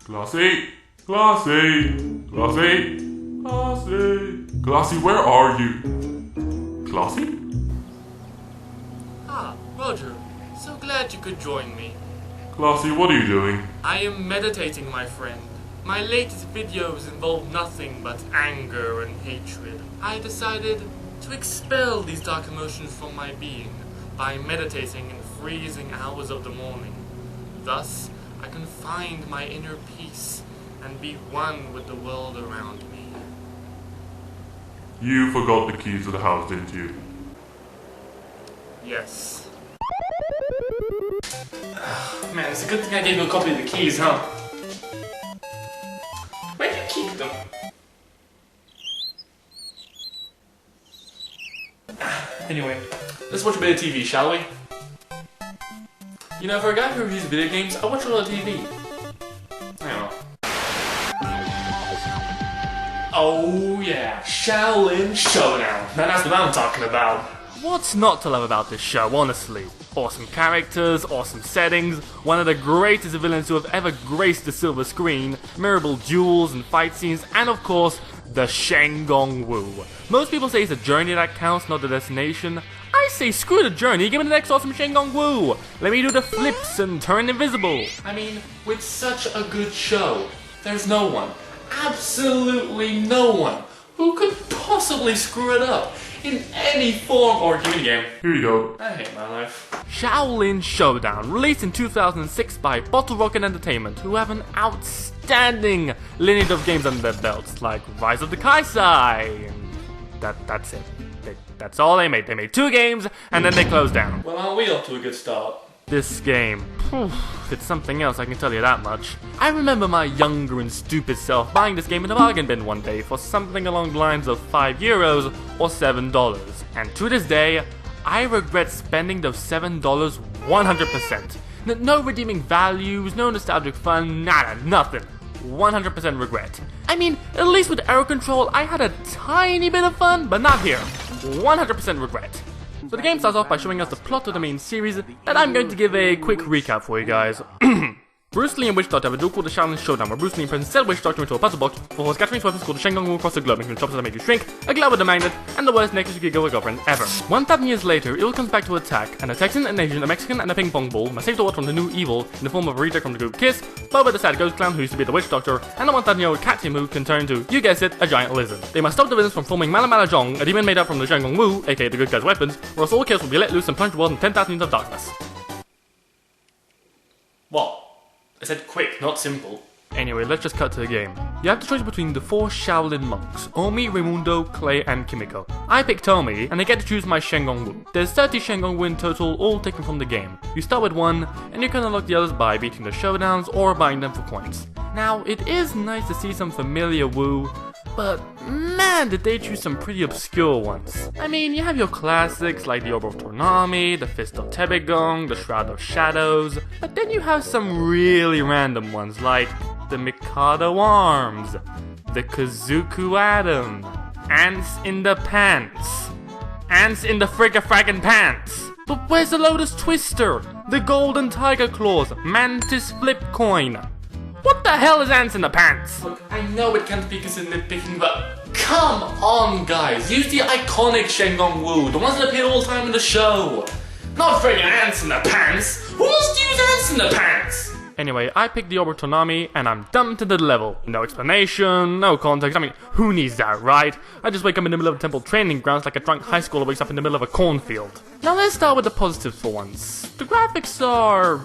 Glassy! Glassy! Glassy! Glassy! Glassy, where are you? Glassy? Ah, Roger. So glad you could join me. Glassy, what are you doing? I am meditating, my friend. My latest videos involve nothing but anger and hatred. I decided to expel these dark emotions from my being by meditating in freezing hours of the morning. Thus, I can find my inner peace and be one with the world around me. You forgot the keys to the house, didn't you? Yes. Man, it's a good thing I gave you a copy of the keys, huh? Where do you keep them? Anyway, let's watch a bit of TV, shall we? You know, for a guy who reviews video games, I watch a lot of TV. I don't know. Oh yeah, Xiaolin Showdown. Now that's what I'm talking about. What's not to love about this show, honestly? Awesome characters, awesome settings, one of the greatest villains to have ever graced the silver screen, memorable duels and fight scenes, and of course, the Shen-Gong-Wu. Most people say it's a journey that counts, not the destination. I say screw the journey, give me the next awesome Shen-Gong-Wu. Let me do the flips and turn invisible. I mean, with such a good show, there's no one, absolutely no one, who could possibly screw it up in any form or game. Here you go. I hate my life. Xiaolin Showdown, released in 2006 by Bottle Rocket Entertainment, who have an outstanding lineage of games under their belts, like Rise of the Kaisai. That's it. That's all they made. They made 2 games, and then they closed down. Well, aren't we off to a good start? This game, it's something else, I can tell you that much. I remember my younger and stupid self buying this game in a bargain bin one day for something along the lines of €5 or $7. And to this day, I regret spending those $7 100%. No redeeming values, no nostalgic fun, nada, nothing. 100% regret. I mean, at least with Arrow Control, I had a tiny bit of fun, but not here. 100% regret. So the game starts off by showing us the plot of the main series, and I'm going to give a quick recap for you guys. Bruce Lee and Witch Doctor have a duel called the Xiaolin Showdown, where Bruce Lee imprisons said Witch Doctor into a puzzle box before scattering his weapons called the Shen-Gong-Wu across the globe, including choppers that make you shrink, a glove with a magnet, and the worst necklace you could give a girlfriend ever. 1,000 years later, evil comes back to attack, and a Texan, an Asian, a Mexican, and a ping pong ball must save the world from the new evil in the form of a reject from the group Kiss, Boba the sad ghost clown who used to be the Witch Doctor, and a 1,000-year-old cat team who can turn into, you guessed it, a giant lizard. They must stop the villains from forming Malamalajong, a demon made up from the Shen-Gong-Wu, aka the good guy's weapons, or else all chaos will be let loose and plunge the world in 10,000 years of darkness. What? I said quick, not simple. Anyway, let's just cut to the game. You have to choose between the 4 Shaolin monks, Omi, Raimundo, Clay, and Kimiko. I picked Omi, and I get to choose my Shen-Gong-Wu. There's 30 Shen-Gong-Wu in total, all taken from the game. You start with 1, and you can unlock the others by beating the showdowns or buying them for coins. Now, it is nice to see some familiar Wu, but man, did they choose some pretty obscure ones. I mean, you have your classics like the Orb of Toonami, the Fist of Tebegong, the Shroud of Shadows, but then you have some really random ones like the Mikado Arms, the Kazuku Atom, Ants in the Pants, Ants in the Fricka-Frackin' Pants. But where's the Lotus Twister, the Golden Tiger Claws, Mantis Flip Coin? What the hell is Ants in the Pants? Look, I know it can't be considered nitpicking, but come on, guys. Use the iconic Shen-Gong-Wu, the ones that appear all the time in the show. Not friggin' Ants in the Pants. Who wants to use Ants in the Pants? Anyway, I picked the Orb of Toonami, and I'm dumped into the level. No explanation, no context, I mean, who needs that, right? I just wake up in the middle of a temple training grounds like a drunk high schooler wakes up in the middle of a cornfield. Now let's start with the positives for once. The graphics are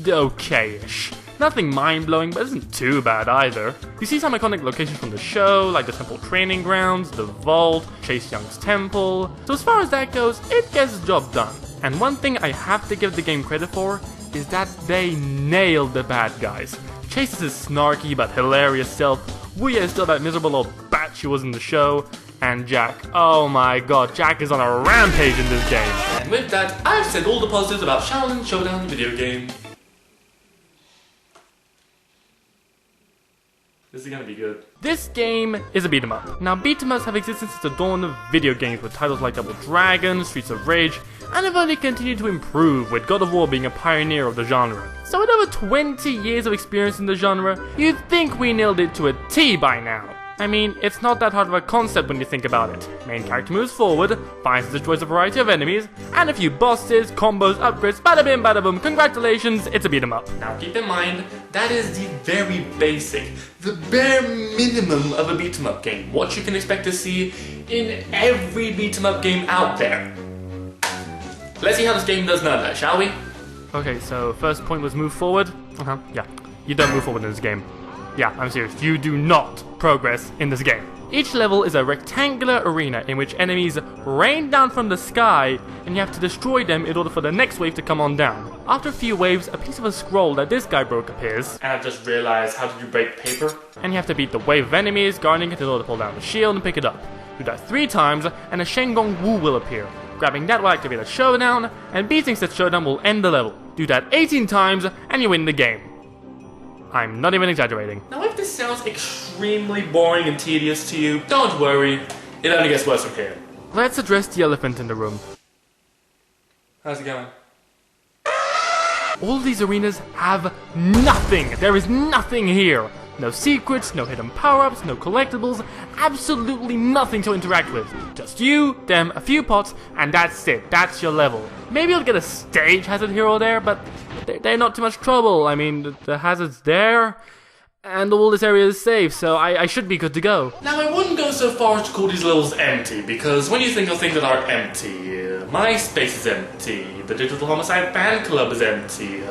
okay-ish. Nothing mind-blowing, but isn't too bad either. You see some iconic locations from the show, like the temple training grounds, the vault, Chase Young's temple. So as far as that goes, it gets the job done. And one thing I have to give the game credit for is that they nailed the bad guys. Chase is his snarky but hilarious self, Wuya is still that miserable old bat she was in the show, and Jack, oh my god, Jack is on a rampage in this game. And with that, I've said all the positives about Xiaolin Showdown the video game. This is gonna be good. This game is a beat 'em up. Now beat 'em ups have existed since the dawn of video games with titles like Double Dragon, Streets of Rage, and have only continued to improve, with God of War being a pioneer of the genre. So with over 20 years of experience in the genre, you'd think we nailed it to a T by now. I mean, it's not that hard of a concept when you think about it. Main character moves forward, finds and destroys a variety of enemies, and a few bosses, combos, upgrades, bada bim bada boom, congratulations, it's a beat 'em up. Now keep in mind, that is the very basic, the bare minimum of a beat 'em up game. What you can expect to see in every beat 'em up game out there. Let's see how this game does now, shall we? Okay, so first point was move forward. Yeah. You don't move forward in this game. Yeah, I'm serious. You do not progress in this game. Each level is a rectangular arena in which enemies rain down from the sky, and you have to destroy them in order for the next wave to come on down. After a few waves, a piece of a scroll that this guy broke appears. And I've just realized, how did you break paper? And you have to beat the wave of enemies, guarding it in order to pull down the shield and pick it up. Do that 3 times, and a Shen-Gong-Wu will appear. Grabbing that will activate a showdown, and beating said showdown will end the level. Do that 18 times, and you win the game. I'm not even exaggerating. Now if this sounds extremely boring and tedious to you, don't worry, it only gets worse from here. Let's address the elephant in the room. How's it going? All these arenas have nothing! There is nothing here! No secrets, no hidden power-ups, no collectibles, absolutely nothing to interact with. Just you, them, a few pots, and that's it. That's your level. Maybe you'll get a stage hazard here or there, but they're not too much trouble. I mean, the hazard's there, and all this area is safe, so I should be good to go. Now I wouldn't go so far as to call these levels empty, because when you think of things that are empty, my space is empty, the Digital Homicide Fan Club is empty,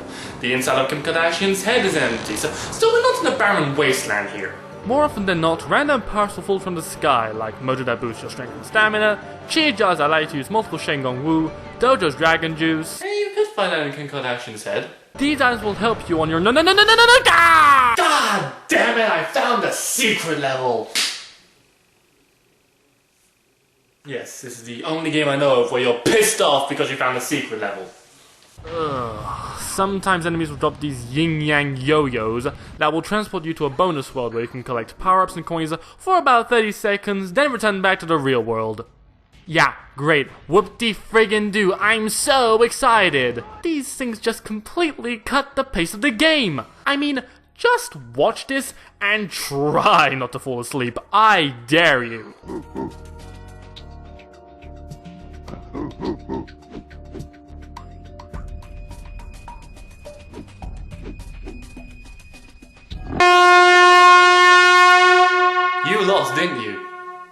the inside of Kim Kardashian's head is empty, so still we're not in a barren wasteland here. More often than not, random parts will fall from the sky, like mojo that boosts your strength and stamina, cheer jars that allow you to use multiple Shen-Gong-Wu, Dojo's dragon juice. Hey, you could find that in Kim Kardashian's head. These items will help you on your no. God damn it, I found a secret level! Yes, this is the only game I know of where you're pissed off because you found a secret level. Sometimes enemies will drop these yin-yang yo-yos that will transport you to a bonus world where you can collect power-ups and coins for about 30 seconds, then return back to the real world. Yeah, great. Whoop-de-friggin-do, I'm so excited! These things just completely cut the pace of the game! I mean, just watch this and try not to fall asleep. I dare you. You lost, didn't you?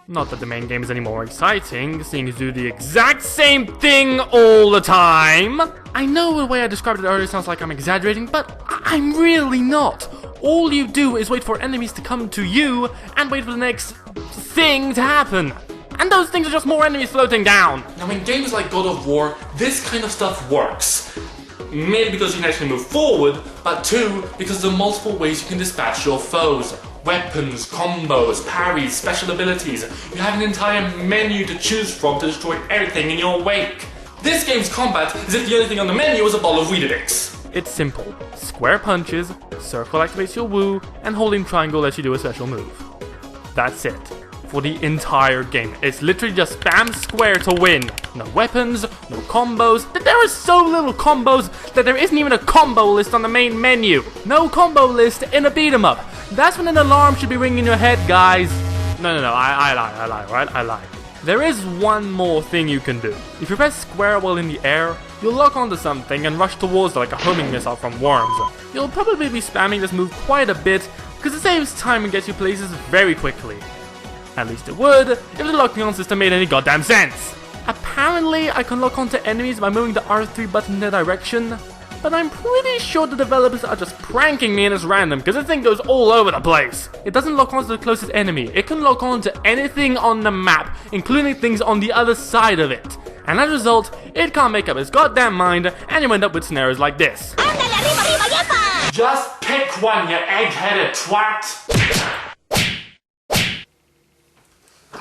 Not that the main game is any more exciting, seeing as you do the exact same thing all the time. I know the way I described it earlier sounds like I'm exaggerating, but I'm really not. All you do is wait for enemies to come to you and wait for the next thing to happen. And those things are just more enemies floating down. Now in games like God of War, this kind of stuff works. Maybe because you can actually move forward, but 2, because there are multiple ways you can dispatch your foes. Weapons, combos, parries, special abilities. You have an entire menu to choose from to destroy everything in your wake. This game's combat is if the only thing on the menu is a ball of Weetabix. It's simple. Square punches, circle activates your Wu, and holding triangle lets you do a special move. That's it. For the entire game. It's literally just spam square to win. No weapons, no combos. There are so little combos that there isn't even a combo list on the main menu. No combo list in a beat 'em up. That's when an alarm should be ringing in your head, guys. No, I lie, right? I lie. There is one more thing you can do. If you press square while in the air, you'll lock onto something and rush towards it like a homing missile from Worms. You'll probably be spamming this move quite a bit because it saves time and gets you places very quickly. At least it would, if the locking on system made any goddamn sense. Apparently, I can lock onto enemies by moving the R3 button in their direction, but I'm pretty sure the developers are just pranking me and it's random, because this thing goes all over the place. It doesn't lock onto the closest enemy, it can lock onto anything on the map, including things on the other side of it. And as a result, it can't make up its goddamn mind, and you end up with scenarios like this. Just pick one, you egg-headed twat!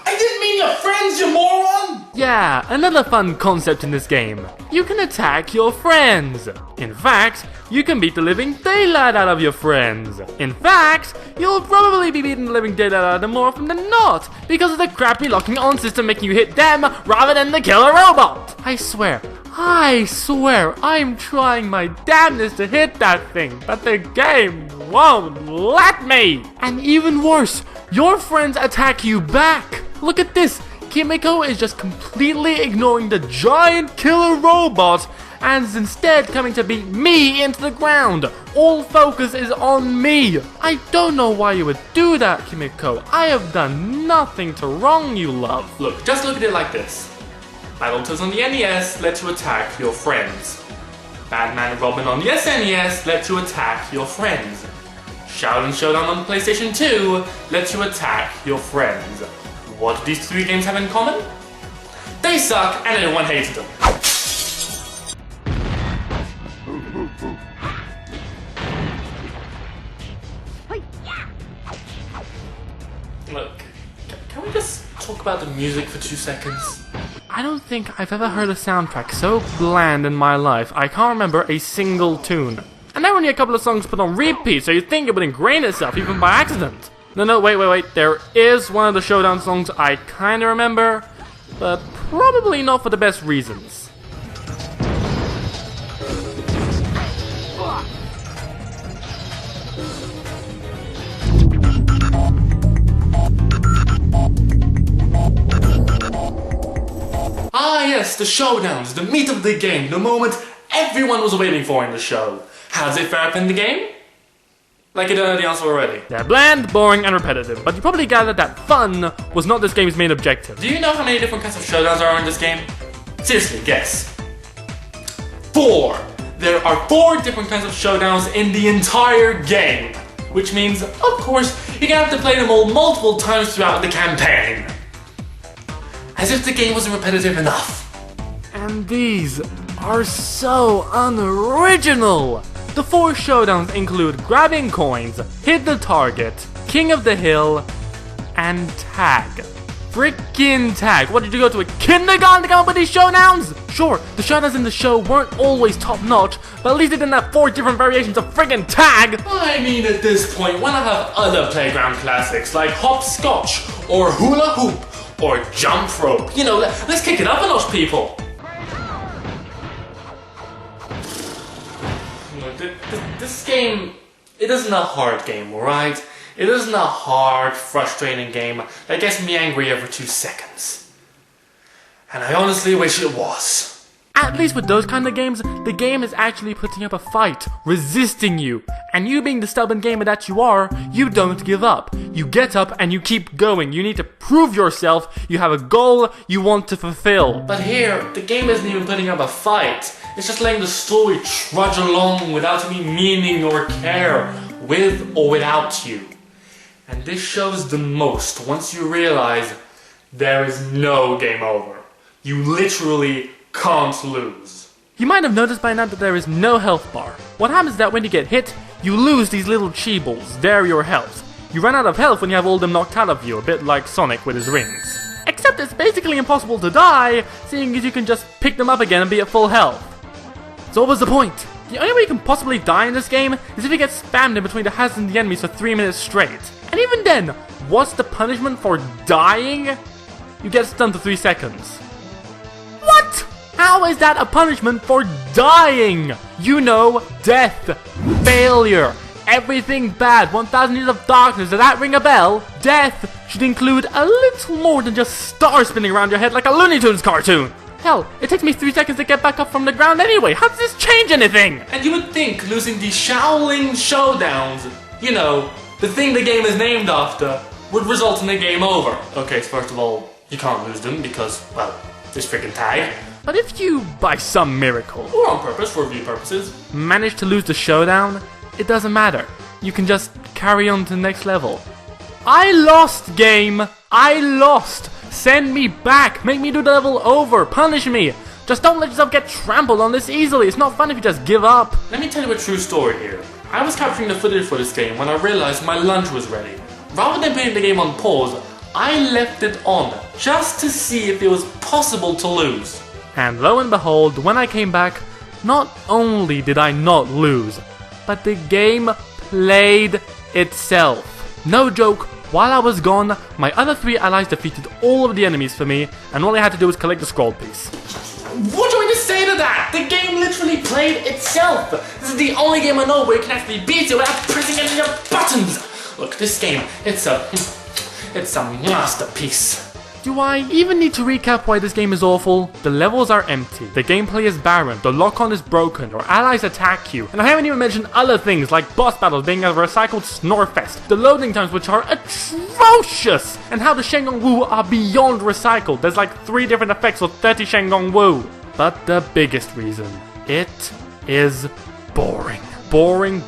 I didn't mean your friends, you moron! Yeah, another fun concept in this game. You can attack your friends. In fact, you can beat the living daylight out of your friends. In fact, you'll probably be beating the living daylight out of them more often than not, because of the crappy locking on system making you hit them rather than the killer robot. I swear, I swear, I'm trying my damnedest to hit that thing, but the game won't let me! And even worse, your friends attack you back! Look at this! Kimiko is just completely ignoring the giant killer robot and is instead coming to beat me into the ground. All focus is on me. I don't know why you would do that, Kimiko. I have done nothing to wrong you, love. Look, just look at it like this. Battletoads on the NES let you attack your friends. Batman and Robin on the SNES let you attack your friends. Xiaolin Showdown on the PlayStation 2 lets you attack your friends. What do these three games have in common? They suck and everyone hates them. Look, can we just talk about the music for 2 seconds? I don't think I've ever heard a soundtrack so bland in my life. I can't remember a single tune. And there were only a couple of songs put on repeat, so you'd think it would ingrain itself even by accident. No, wait. There is one of the Showdown songs I kinda remember, but probably not for the best reasons. Ah yes, the showdowns, the meat of the game, the moment everyone was waiting for in the show. How does it fare up in the game? Like you don't know the answer already. They're bland, boring, and repetitive, but you probably gathered that fun was not this game's main objective. Do you know how many different kinds of showdowns are in this game? Seriously, guess. 4! There are 4 different kinds of showdowns in the entire game. Which means, of course, you're gonna have to play them all multiple times throughout the campaign. As if the game wasn't repetitive enough. And these are so unoriginal! The 4 showdowns include grabbing coins, hit the target, king of the hill, and tag. Frickin' tag! What, did you go to a kindergarten to come up with these showdowns? Sure, the showdowns in the show weren't always top notch, but at least they didn't have 4 different variations of frickin' tag! I mean, at this point, why not have other playground classics like hopscotch, or hula hoop, or jump rope? You know, let's kick it up a notch, people! This game, it isn't a hard game, alright? It isn't a hard, frustrating game that gets me angry every 2 seconds. And I honestly wish it was. At least with those kind of games, the game is actually putting up a fight, resisting you. And you being the stubborn gamer that you are, you don't give up. You get up and you keep going. You need to prove yourself. You have a goal you want to fulfill. But here, the game isn't even putting up a fight. It's just letting the story trudge along without any meaning or care, with or without you. And this shows the most once you realize there is no game over. You literally can't lose. You might have noticed by now that there is no health bar. What happens is that when you get hit, you lose these little cheebles. They're your health. You run out of health when you have all of them knocked out of you, a bit like Sonic with his rings. Except it's basically impossible to die, seeing as you can just pick them up again and be at full health. So what was the point? The only way you can possibly die in this game is if you get spammed in between the hazards and the enemies for 3 minutes straight. And even then, what's the punishment for dying? You get stunned for 3 seconds. What? How is that a punishment for dying? You know, death, failure, everything bad, 1000 years of darkness, does that ring a bell? Death should include a little more than just stars spinning around your head like a Looney Tunes cartoon. Hell, it takes me 3 seconds to get back up from the ground anyway. How does this change anything? And you would think losing the Xiaolin Showdowns, you know, the thing the game is named after, would result in a game over. Okay, so first of all, you can't lose them because, well, there's freaking tag. But if you, by some miracle, Or on purpose, for review purposes, manage to lose the showdown, it doesn't matter. You can just carry on to the next level. I lost, game! I lost! Send me back! Make me do the level over! Punish me! Just don't let yourself get trampled on this easily. It's not fun if you just give up. let me tell you a true story here. I was capturing the footage for this game when I realized my lunch was ready. Rather than putting the game on pause, I left it on, just to see if it was possible to lose. And lo and behold, when I came back, not only did I not lose, but the game played itself. No joke, while I was gone, my other 3 allies defeated all of the enemies for me, and all I had to do was collect the scroll piece. What do you want to say to at that! The game literally played itself! This is the only game I know where you can actually beat it without pressing any of the buttons! Look, this game, it's a masterpiece. Do I even need to recap why this game is awful? The levels are empty, the gameplay is barren, the lock-on is broken, your allies attack you, and I haven't even mentioned other things like boss battles being a recycled snorefest, the loading times which are atrocious, and how the Shen-Gong-Wu are beyond recycled. There's like 3 different effects for 30 Shen-Gong-Wu. But the biggest reason, it is boring. Boring.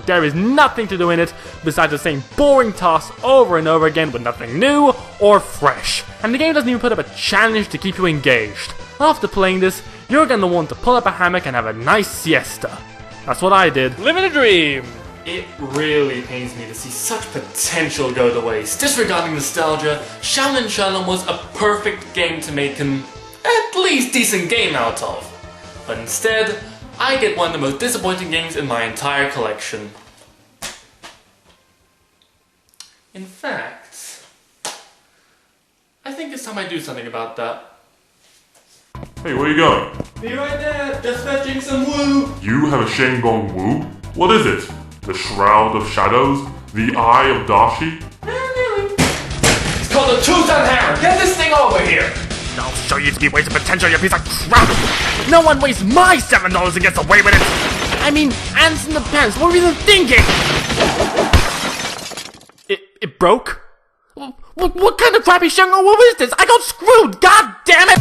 There is nothing to do in it besides the same boring tasks over and over again with nothing new or fresh. And the game doesn't even put up a challenge to keep you engaged. After playing this, you're gonna want to pull up a hammock and have a nice siesta. That's what I did. Living a dream! It really pains me to see such potential go to waste. Disregarding nostalgia, Xiaolin Showdown was a perfect game to make an at least decent game out of. But instead, I get one of the most disappointing games in my entire collection. In fact, I think it's time I do something about that. Hey, where are you going? Be right there, just fetching some woo! You have a Shen-Gong-Wu? What is it? The Shroud of Shadows? The Eye of Dashi? It's called a two-ton hammer! Get this thing over here! I'll show you to be wasting potential, you piece of crap! No one wastes my $7 and gets away with it! I mean, ants in the pants, what were you thinking? It broke? What kind of crappy Shen-Gong-Wu is this? I got screwed, god damn it!